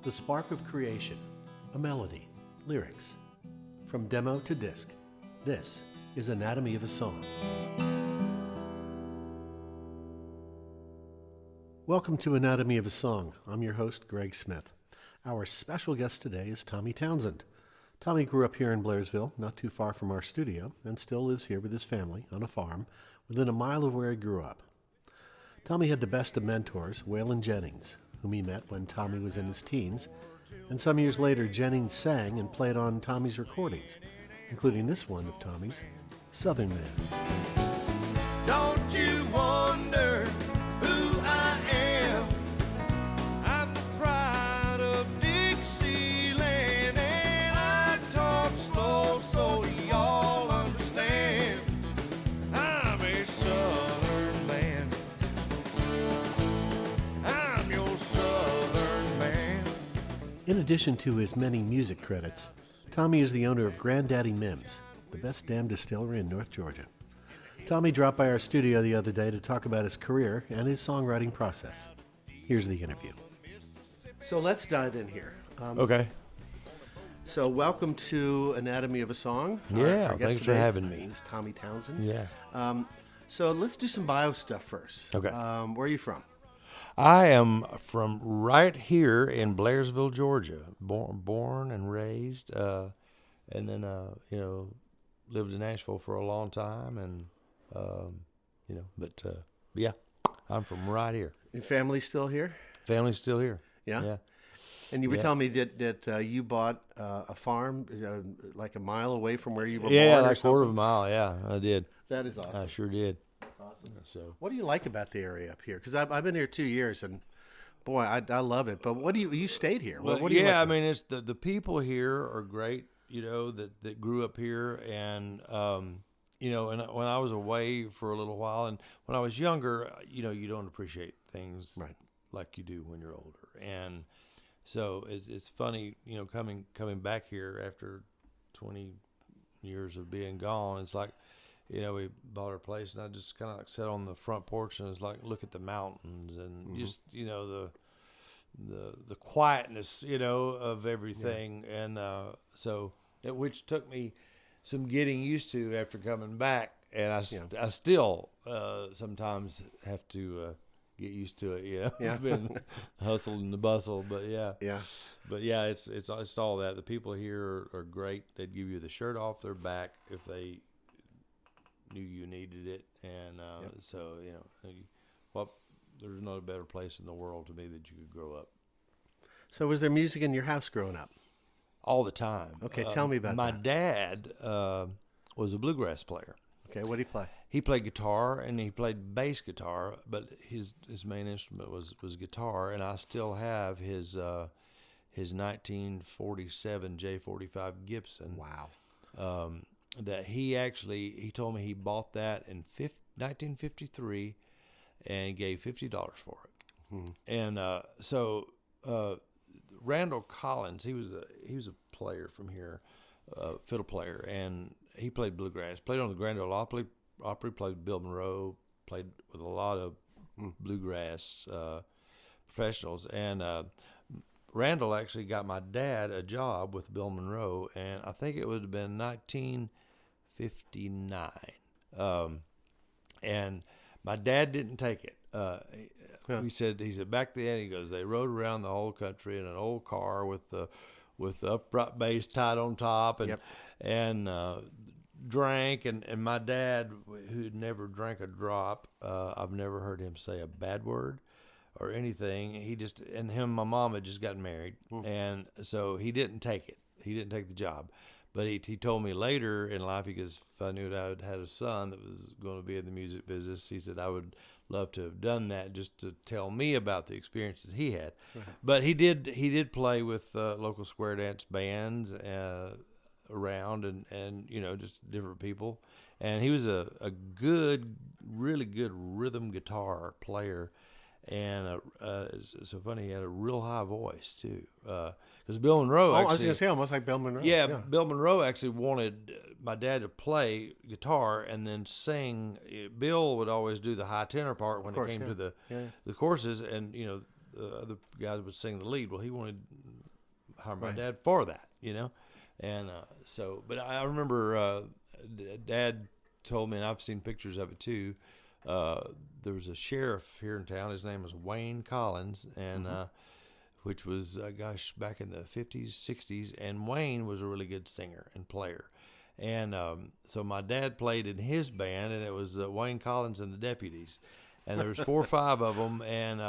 The spark of creation, a melody, lyrics. From demo to disc, this is Anatomy of a Song. Welcome to Anatomy of a Song. I'm your host, Greg Smith. Our special guest today is Tommy Townsend. Tommy grew up here in Blairsville, not too far from our studio, and still lives here with his family on a farm within a mile of where he grew up. Tommy had the best of mentors, Waylon Jennings, whom he met when Tommy was in his teens, and some years later Jennings sang and played on Tommy's recordings, including this one of Tommy's, Southern Man. Don't you wonder who I am? I'm the pride of Dixieland, and I talk slow so y'all understand. I'm a Southern man. I'm your Southern man. In addition to his many music credits, Tommy is the owner of Granddaddy Mims, the best damn distillery in North Georgia. Tommy dropped by our studio the other day to talk about his career and his songwriting process. Here's the interview. So let's dive in here. Okay. So welcome to Anatomy of a Song. Yeah, Our guest thanks for today having me. is Tommy Townsend. Yeah. So let's do some bio stuff first. Okay. Where are you from? I am from right here in Blairsville, Georgia. Born and raised, and then lived in Nashville for a long time, and yeah, I'm from right here. Your family's still here? Family's still here. Yeah? Yeah. And you were telling me that you bought a farm like a mile away from where you were Yeah, born or like a quarter of a something? mile. Yeah, I did. That is awesome. I sure did. That's awesome. So. What do you like about the area up here? Because I've been here 2 years, and boy, I love it. But what do you stayed here? Well, what do you like I about it? mean, it's the people here are great. That grew up here, and and when I was away for a little while, and when I was younger, you don't appreciate things Right. like you do when you're older, and so it's funny, coming back here after 20 years of being gone. It's like, we bought our place, and I just kind of like sat on the front porch and was like, look at the mountains, and just the quietness, of everything, and which took me some getting used to after coming back, and I still sometimes have to get used to it, Yeah. been hustle and the bustle, but yeah, it's all that. The people here are great. They'd give you the shirt off their back if they knew you needed it, and there's not a better place in the world to me that you could grow up. So was there music in your house growing up? All the time. Okay, tell me about my that. My dad was a bluegrass player. Okay, what did he play? He played guitar and he played bass guitar, but his main instrument was guitar, and I still have his 1947 J45 Gibson. Wow. That he told me he bought that in 1953 and gave $50 for it. Mm-hmm. And Randall Collins, he was a player from here, fiddle player, and he played bluegrass, played on the Grand Ole Opry, played with Bill Monroe, played with a lot of bluegrass professionals, and Randall actually got my dad a job with Bill Monroe, and I think it would have been 1959, and my dad didn't take it. He said back then, he goes, they rode around the whole country in an old car with the upright bass tied on top, and drank, and my dad, who never drank a drop, I've never heard him say a bad word or anything. And him and my mom had just gotten married, and so he didn't take it. He didn't take the job. But he told me later in life, because if I knew that I had a son that was going to be in the music business, he said I would love to have done that just to tell me about the experiences he had. Right. But he did play with local square dance bands around, and just different people. And he was a really good rhythm guitar player. And it's so funny, he had a real high voice too. Because Bill Monroe. I was going to say almost like Bill Monroe. Yeah, Bill Monroe actually wanted my dad to play guitar and then sing. Bill would always do the high tenor part when it came to the choruses, and the other guys would sing the lead. Well, he wanted to hire my Right. dad for that, and so. But I remember Dad told me, and I've seen pictures of it too. There was a sheriff here in town. His name was Wayne Collins, and which was back in the 50s, 60s. And Wayne was a really good singer and player. And so my dad played in his band, and it was Wayne Collins and the Deputies. And there was 4 or 5 of them, and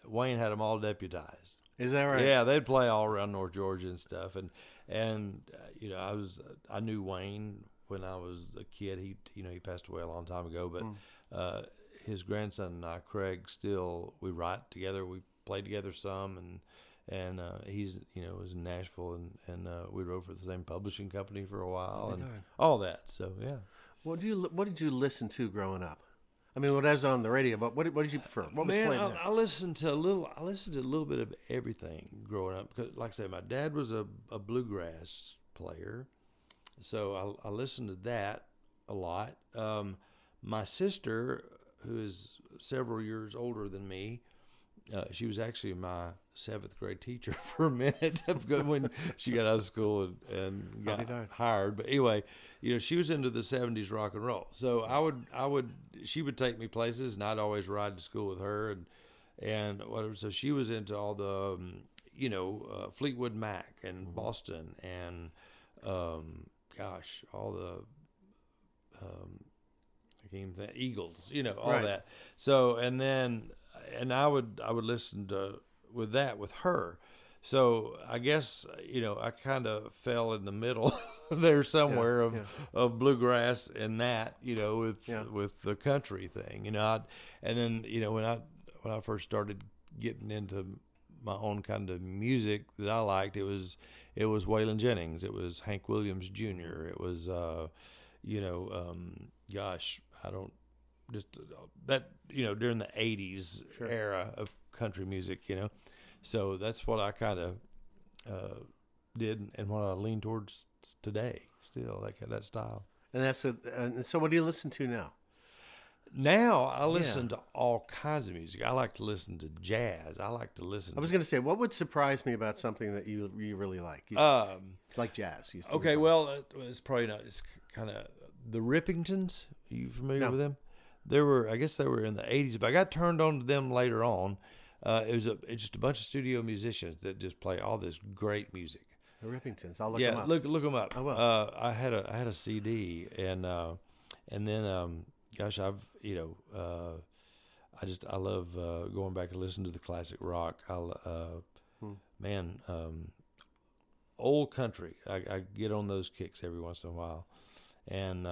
Wayne had them all deputized. Is that right? Yeah, they'd play all around North Georgia and stuff. And I knew Wayne when I was a kid. He passed away a long time ago, but his grandson and I, Craig, we write together. We played together some, and he's was in Nashville, and we wrote for the same publishing company for a while, and all that. So yeah. What did you listen to growing up? I mean, what was on the radio, but what did you prefer? What was played? I listened to a little bit of everything growing up, because, like I said, my dad was a bluegrass player, so I listened to that a lot. My sister, who is several years older than me, she was actually my 7th grade teacher for a minute when she got out of school and got hired. But anyway, she was into the 70s rock and roll. So she would take me places, and I'd always ride to school with her and whatever. So she was into all the, Fleetwood Mac and Boston and, all the, I can't even think, Eagles, all Right. that. So, and I would listen to with her. So I guess, I kind of fell in the middle there somewhere of bluegrass and that, with the country thing, and then, when I first started getting into my own kind of music that I liked, it was Waylon Jennings. It was Hank Williams Jr. It was, during the 80s era of country music, So that's what I kind of did, and what I lean towards today still, that style. And so what do you listen to now? Now I listen to all kinds of music. I like to listen to jazz. I like to listen. I was going to say, what would surprise me about something that you really like? It's like jazz. Okay, well, it's probably not. It's kind of the Rippingtons. Are you familiar with them? I guess they were in the 80s, but I got turned on to them later on. It's just a bunch of studio musicians that just play all this great music. The Rippingtons. I'll look them up. Look them up. I will. I had a CD, and then I love going back and listening to the classic rock. Old country. I get on those kicks every once in a while. And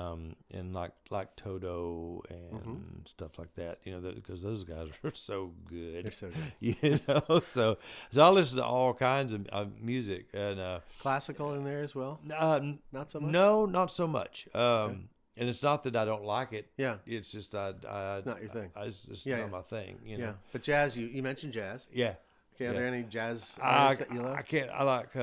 like Toto and stuff like that, because those guys are so good. They're so good. So I listen to all kinds of music, and classical in there as well. Not so much. No, not so much. And it's not that I don't like it. Yeah, it's just it's not your thing. It's just not my thing. Yeah, but jazz. You mentioned jazz. Yeah. Okay, are there any jazz artists that you love? I like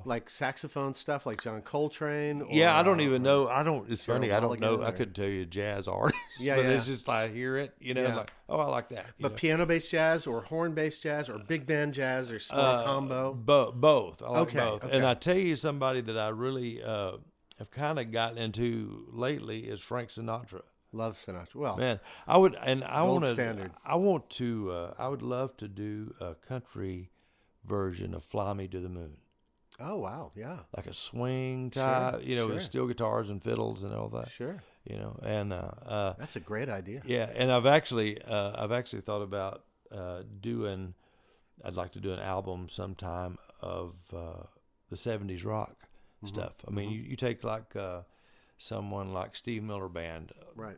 like saxophone stuff, like John Coltrane. Or, I don't even know. It's funny. I don't know. Mulligan I couldn't tell you a jazz artist. Yeah, but yeah. it's just I hear it. I'm like, oh, I like that. But piano-based jazz, or horn-based jazz, or big band jazz, or small combo. Both. I like both. Okay. And I tell you, somebody that I really have kind of gotten into lately is Frank Sinatra. Love Sinatra. Well, man, I would, and I want to. standard. I want to. I would love to do a country version of "Fly Me to the Moon." Oh wow, yeah, like a swing type, with steel guitars and fiddles and all that. Sure. And that's a great idea. Yeah, and I've actually thought about doing. I'd like to do an album sometime of the 70s rock stuff. I mean, you take like someone like Steve Miller Band, right?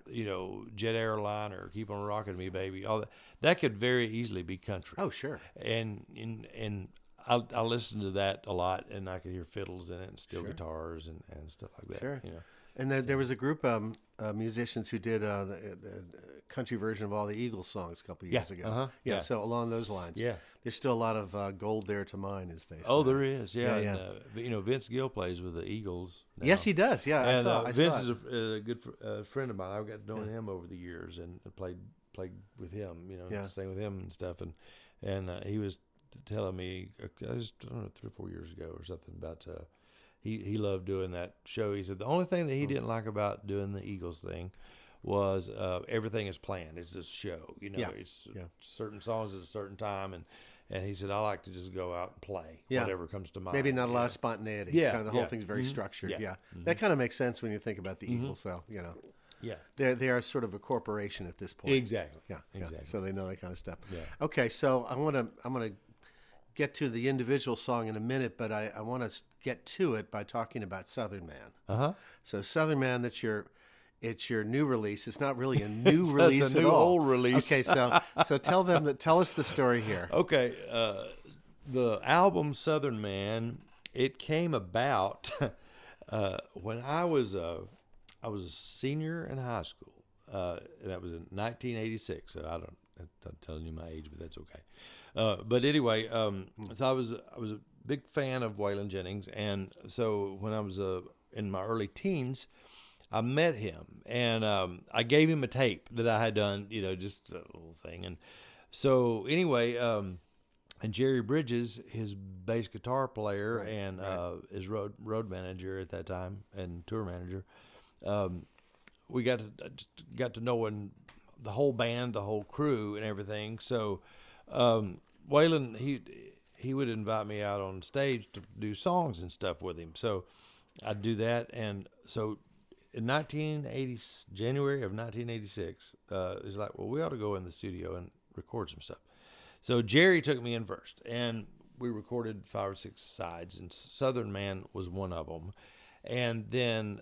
Jet Airline or Keep on Rocking Me, Baby. All that could very easily be country. Oh, sure. And I listen to that a lot, and I could hear fiddles in it and steel guitars and stuff like that. Sure. And there was a group of musicians who did the country version of all the Eagles songs a couple of years ago. Yeah, so along those lines. Yeah. There's still a lot of gold there to mine, as they say. Oh, there is, yeah. And, Vince Gill plays with the Eagles now. Yes, he does. Yeah, and, I saw Vince it. is a good friend of mine. I've got to know him over the years and played played with him, Yeah. sang with him and stuff, and he was telling me, I don't know, 3 or 4 years ago or something about he loved doing that show. He said the only thing that he didn't like about doing the Eagles thing was everything is planned. It's a show, Yeah. It's certain songs at a certain time, and he said I like to just go out and play whatever comes to mind. Maybe not a lot of spontaneity. Yeah, Kind of the whole thing's very structured. Yeah. Yeah. That kind of makes sense when you think about the Eagles, though. Yeah, They are sort of a corporation at this point. exactly. Yeah. Exactly. So they know that kind of stuff. Yeah. Okay, so I'm gonna get to the individual song in a minute, but I want to get to it by talking about Southern Man. So Southern Man, it's your new release. It's not really a new release It's a at new all. old release. Okay, so tell us the story here. Okay, the album Southern Man, it came about when I was a senior in high school. And that was in 1986. So I'm telling you my age, but that's okay. But anyway, so I was a big fan of Waylon Jennings, and so when I was in my early teens, I met him, and I gave him a tape that I had done, just a little thing. And so anyway, and Jerry Bridges, his bass guitar player and his road manager at that time and tour manager, we got to knowing the whole band, the whole crew, and everything. So Waylon, he would invite me out on stage to do songs and stuff with him. So I'd do that, and so in January of 1986, it's like, well, we ought to go in the studio and record some stuff. So Jerry took me in first, and we recorded 5 or 6 sides, and Southern Man was one of them. And then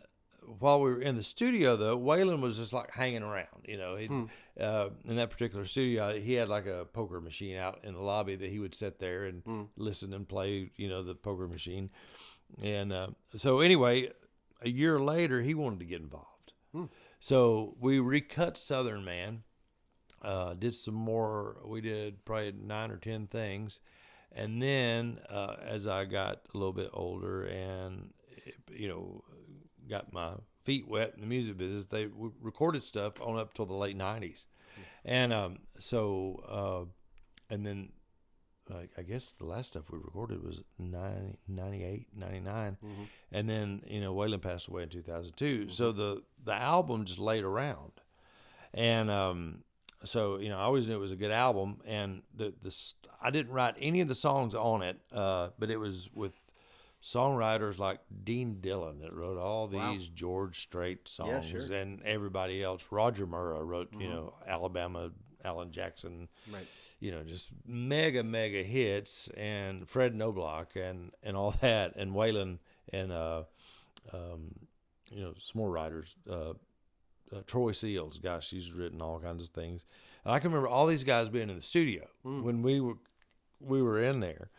while we were in the studio, though, Waylon was just like hanging around. In that particular studio, he had like a poker machine out in the lobby that he would sit there and listen and play, the poker machine. And so anyway, a year later, he wanted to get involved. So we recut Southern Man, did some more. We did probably 9 or 10 things. And then as I got a little bit older and, got my feet wet in the music business, they recorded stuff on up till the late 90s. And and then I guess the last stuff we recorded was 98, 99. And then, Waylon passed away in 2002. So the album just laid around. And so, I always knew it was a good album. And I didn't write any of the songs on it, but it was with songwriters like Dean Dillon that wrote all these George Strait songs, and everybody else. Roger Murrah wrote, Alabama, Alan Jackson, just mega hits, and Fred Knobloch and all that, and Waylon and some more writers. Troy Seals, gosh, he's written all kinds of things. And I can remember all these guys being in the studio when we were in there.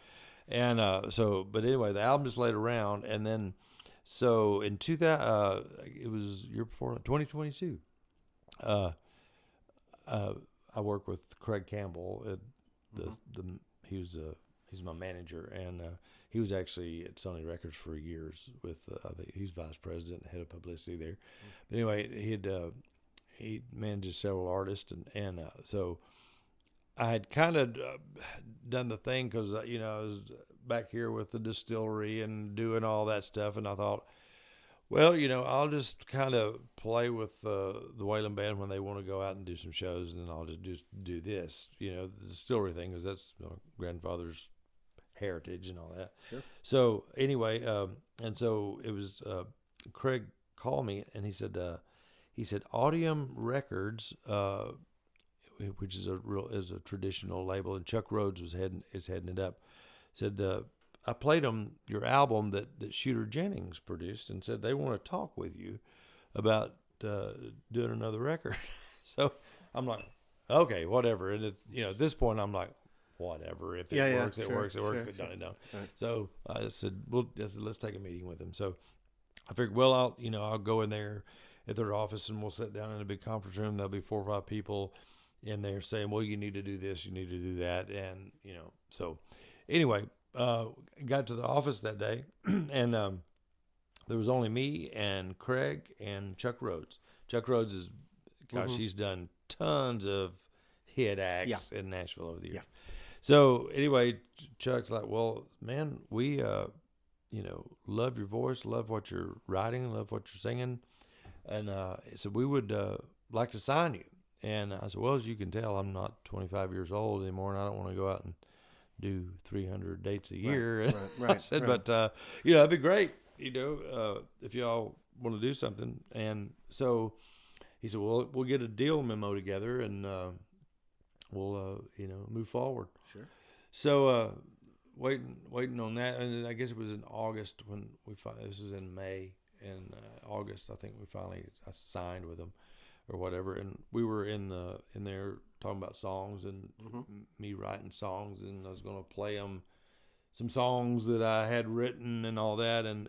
And but anyway, the album just laid around, and then so in 2000, it was year before 2022. I work with Craig Campbell at he's my manager, and he was actually at Sony Records for years with he's vice president and head of publicity there. But anyway, he manages several artists, and so I had kind of done the thing because, I was back here with the distillery and doing all that stuff. And I thought, well, I'll just kind of play with the Waylon Band when they want to go out and do some shows. And then I'll just do this, the distillery thing, because that's my grandfather's heritage and all that. Sure. So anyway, and so it was Craig called me, and he said Audium Records, which is a traditional label, and Chuck Rhodes is heading it up. Said I played them your album that Shooter Jennings produced, and said they want to talk with you about doing another record. So I'm like, okay, whatever. And at this point I'm like, whatever. If it works, it works. It works. If it don't, it don't. Right. So I said, let's take a meeting with him. So I figured, well, I'll go in there at their office, and we'll sit down in a big conference room. There'll be 4 or 5 people in there saying, well, you need to do this, you need to do that. And, so anyway, got to the office that day, and there was only me and Craig and Chuck Rhodes. Chuck Rhodes is, gosh, he's done tons of hit acts in Nashville over the years. Yeah. So anyway, Chuck's like, well, man, we, love your voice, love what you're writing, love what you're singing. And he said, we would like to sign you. And I said, well, as you can tell, I'm not 25 years old anymore, and I don't want to go out and do 300 dates a year. Right. I said, but, that'd be great, if y'all want to do something. And so he said, well, we'll get a deal memo together, and we'll, move forward. Sure. So waiting on that. And I guess it was in August when this was in May. In August, I think I signed with them or whatever. And we were in there talking about songs and me writing songs, and I was going to play them some songs that I had written and all that, and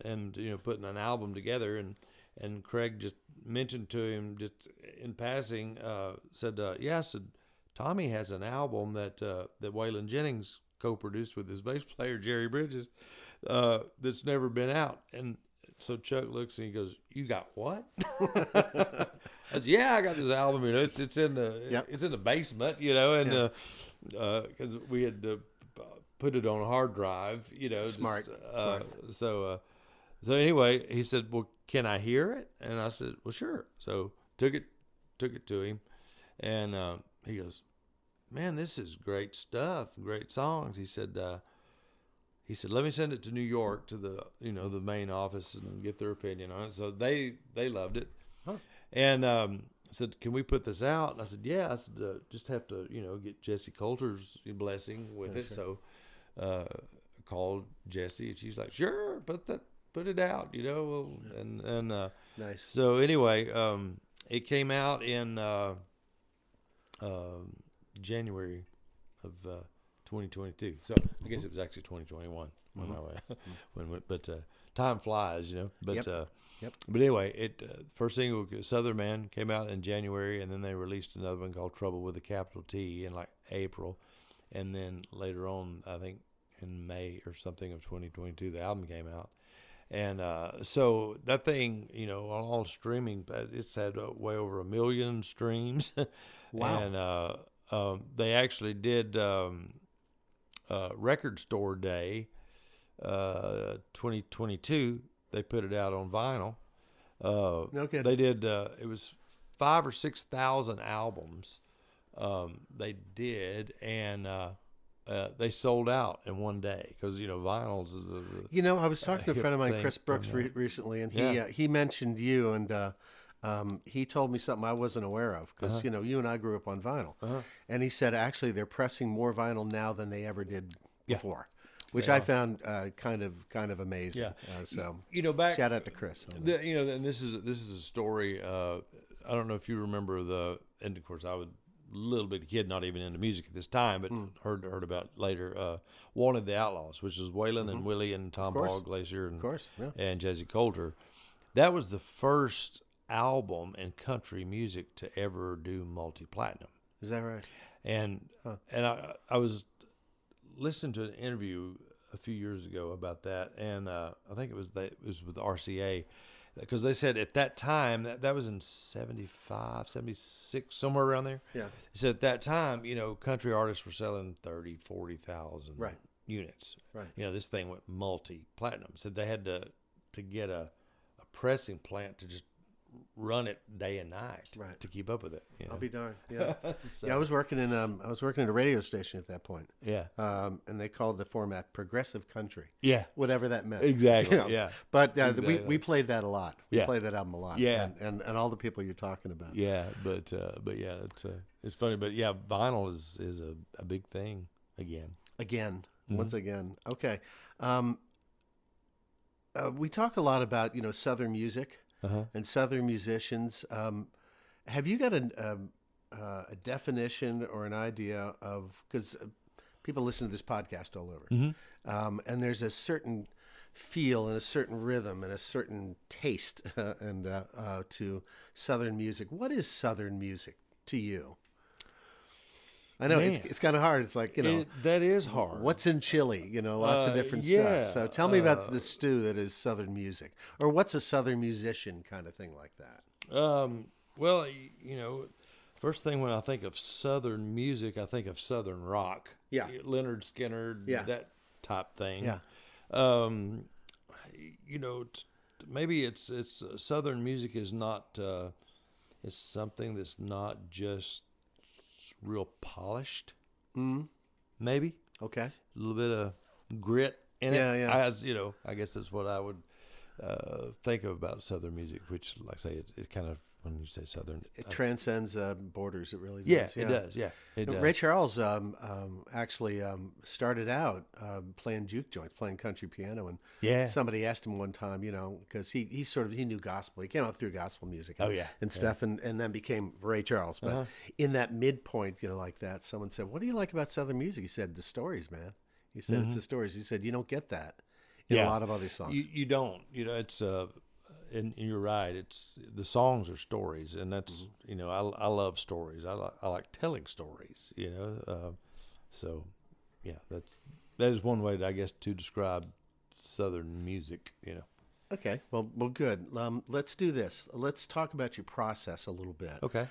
putting an album together. And Craig just mentioned to him just in passing, said, Tommy has an album that Waylon Jennings co-produced with his bass player Jerry Bridges that's never been out. And so Chuck looks and he goes, "You got what?" I said, "Yeah, I got this album. It's in the basement, and because we had put it on a hard drive, Smart. So anyway, he said, "Well, can I hear it?" And I said, "Well, sure." So took it to him, and he goes, "Man, this is great stuff, great songs." He said, "Let me send it to New York to the the main office and get their opinion on it." So they loved it, and said, "Can we put this out?" And I said, "Yeah." I said, "Just have to get Jesse Coulter's blessing with it." Sure. So called Jesse, and she's like, "Sure, put it out," and Nice. So anyway, it came out in January of 2022. So I guess it was actually 2021 but time flies, But Yep. But anyway, first single, Southern Man, came out in January, and then they released another one called Trouble with a Capital T in like April, and then later on, I think in May or something of 2022, the album came out. And so that thing, on all streaming, it's had way over 1 million streams. Wow. And they actually did Record Store Day 2022. They put it out on vinyl. No kidding. They did. It was 5,000 or 6,000 albums. They did, and they sold out in one day because vinyls is I was talking to a friend of mine, thing Chris Brooks, coming out. recently, and Yeah. he mentioned you, and he told me something I wasn't aware of because you and I grew up on vinyl, and he said actually they're pressing more vinyl now than they ever did before, which I found kind of amazing. Yeah. So back shout out to Chris. On that. and this is a story. I don't know if you remember and of course I was a little bit kid, not even into music at this time, but heard about it later. Wanted the Outlaws, which is Waylon and Willie and Tom Paul Glacier and and Jesse Coulter. That was the first album in country music to ever do multi-platinum. Is that right? And I was listening to an interview a few years ago about that, and I think it was with RCA, because they said at that time, that was in 75, 76, somewhere around there. Yeah. They said at that time, country artists were selling 30, 40,000 units. Right. This thing went multi-platinum. So they had to get a pressing plant to just run it day and night to keep up with it. I'll be darned. Yeah. So, Yeah, I was working in a radio station at that point. Yeah. And they called the format progressive country. Yeah. Whatever that meant. Exactly. Yeah. But Exactly. we played that a lot. We Yeah. played that album a lot. Yeah. And all the people you're talking about. Yeah, but yeah, it's funny, but yeah, vinyl is a big thing again. Once again. Okay. We talk a lot about Southern music and Southern musicians. Have you got a definition or an idea of, because people listen to this podcast all over, and there's a certain feel and a certain rhythm and a certain taste and to Southern music. What is Southern music to you? I know it's kind of hard. It's like, that is hard. What's in chili? Lots of different stuff. So tell me about the stew that is Southern music, or what's a Southern musician kind of thing like that. Well, First thing when I think of Southern music, I think of Southern rock. Yeah. Leonard Skinner, Yeah. that type thing. Yeah. You know, maybe it's Southern music is not it's something that's not just real polished. Maybe Okay. a little bit of grit in Yeah, it. yeah. As you know, I guess that's what I would think of about Southern music, which, like I say, it kind of, when you say Southern, It transcends borders. It really does. yeah, it does. Yeah, it does. Ray Charles actually started out playing juke joints, playing country piano, and Yeah. somebody asked him one time, because he knew gospel. He came out through gospel music. Oh, yeah. and stuff, and then became Ray Charles. But in that midpoint, like that, someone said, "What do you like about Southern music?" He said, "The stories, man." He said, "It's the stories." He said, "You don't get that in a lot of other songs." You don't. It's and you're right. It's the songs are stories, and that's I love stories. I like telling stories. So yeah, that is one way, I guess, to describe Southern music. Okay, well, good. Let's do this. Let's talk about your process a little bit. Okay.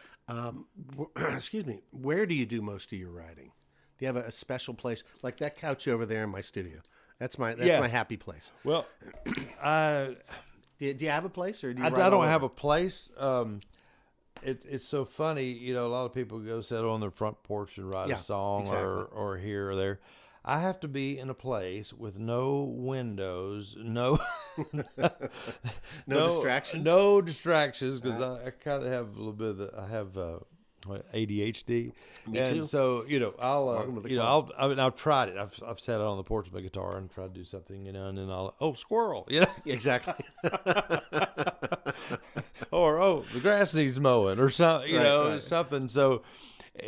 Excuse me. Where do you do most of your writing? Do you have a special place, like that couch over there in my studio? That's my happy place. Well, Do you have a place, or do you I write all don't over? have a place. It's so funny, a lot of people go sit on their front porch and write Yeah, a song exactly. or here or there. I have to be in a place with no windows, no No distractions? no distractions, because I kind of have a little bit of I have ADHD. Me and too. so I'll Welcome to the club. I've tried it. I've sat out on the porch with my guitar and tried to do something, and then squirrel, Exactly. or the grass needs mowing, or something, Right. something. So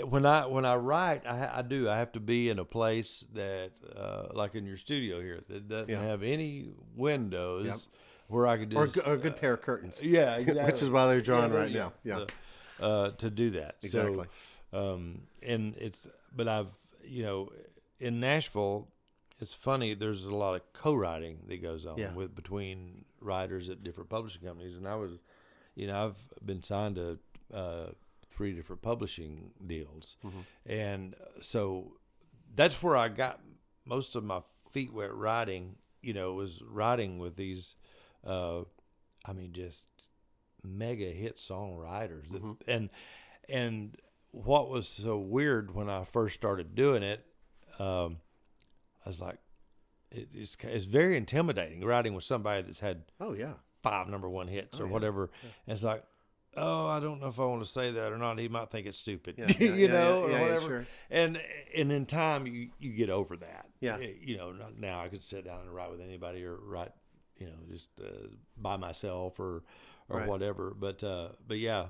when I write, I have to be in a place that, like in your studio here, that doesn't have any windows, Yep. where I could just or a good pair of curtains. yeah, exactly. Which is why they're drawing Yeah, right now. Yeah. to do that. Exactly. So, but I've, in Nashville, it's funny. There's a lot of co-writing that goes on Yeah. between writers at different publishing companies, and I was, I've been signed to 3 different publishing deals, and so that's where I got most of my feet wet writing. Was writing with these, just mega hit songwriters, and what was so weird when I first started doing it, I was like, it's very intimidating writing with somebody that's had Oh yeah. 5 number 1 hits or whatever. And it's like, I don't know if I want to say that or not. He might think it's stupid, or whatever. Sure. And in time you get over that. Yeah. Now I could sit down and write with anybody or write, just by myself or Right. whatever. But yeah,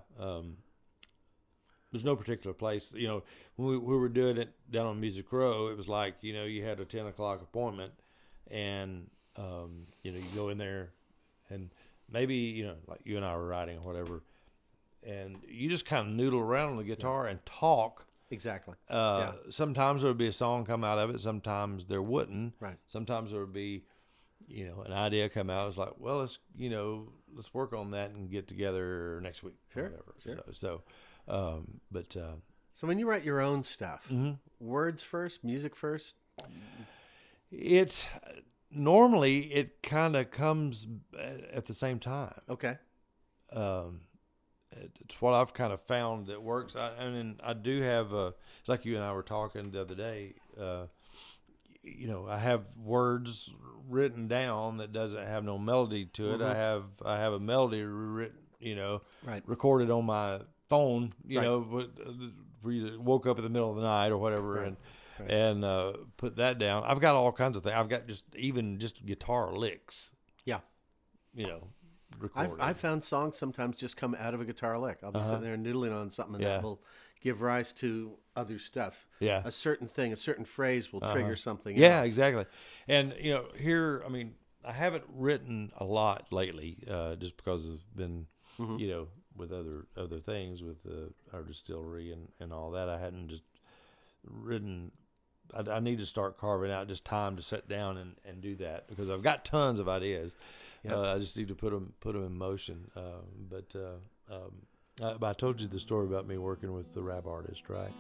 there's no particular place. When we were doing it down on Music Row, it was like, you had a 10 o'clock appointment, and you go in there, and maybe like you and I were writing or whatever, and you just kind of noodle around on the guitar and talk. Exactly. Sometimes there would be a song come out of it. Sometimes there wouldn't. Right. Sometimes there would be, an idea come out. It's like, well, let's work on that and get together next week. Sure, Or whatever. sure. So when you write your own stuff, Mm-hmm. words first, music first. it normally it kind of comes at the same time. Okay. It's what I've kind of found that works. I do have it's like you and I were talking the other day. I have words written down that doesn't have no melody to it. Mm-hmm. I have a melody written, Right. recorded on my phone, Right. where you woke up in the middle of the night or whatever, Right. and put that down. I've got all kinds of things. I've got just guitar licks, Yeah. recorded. I've found songs sometimes just come out of a guitar lick. I'll be sitting there noodling on something, and Yeah. that will give rise to other stuff. Yeah. A certain thing, a certain phrase will trigger something Yeah, else. exactly. And here, I haven't written a lot lately, just because I've been, with other things with our distillery and all that. I hadn't just written. I need to start carving out just time to sit down and do that, because I've got tons of ideas. Yep. I just need to put them in motion. I told you the story about me working with the rap artist, right?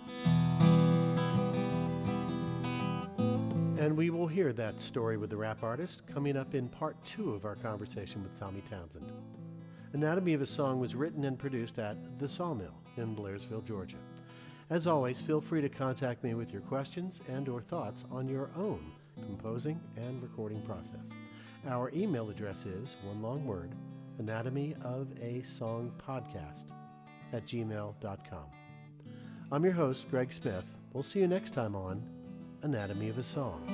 And we will hear that story with the rap artist coming up in part 2 of our conversation with Tommy Townsend. Anatomy of a Song was written and produced at The Sawmill in Blairsville, Georgia. As always, feel free to contact me with your questions and or thoughts on your own composing and recording process. Our email address is, one long word, anatomyofasongpodcast@gmail.com. I'm your host, Greg Smith. We'll see you next time on Anatomy of a Song.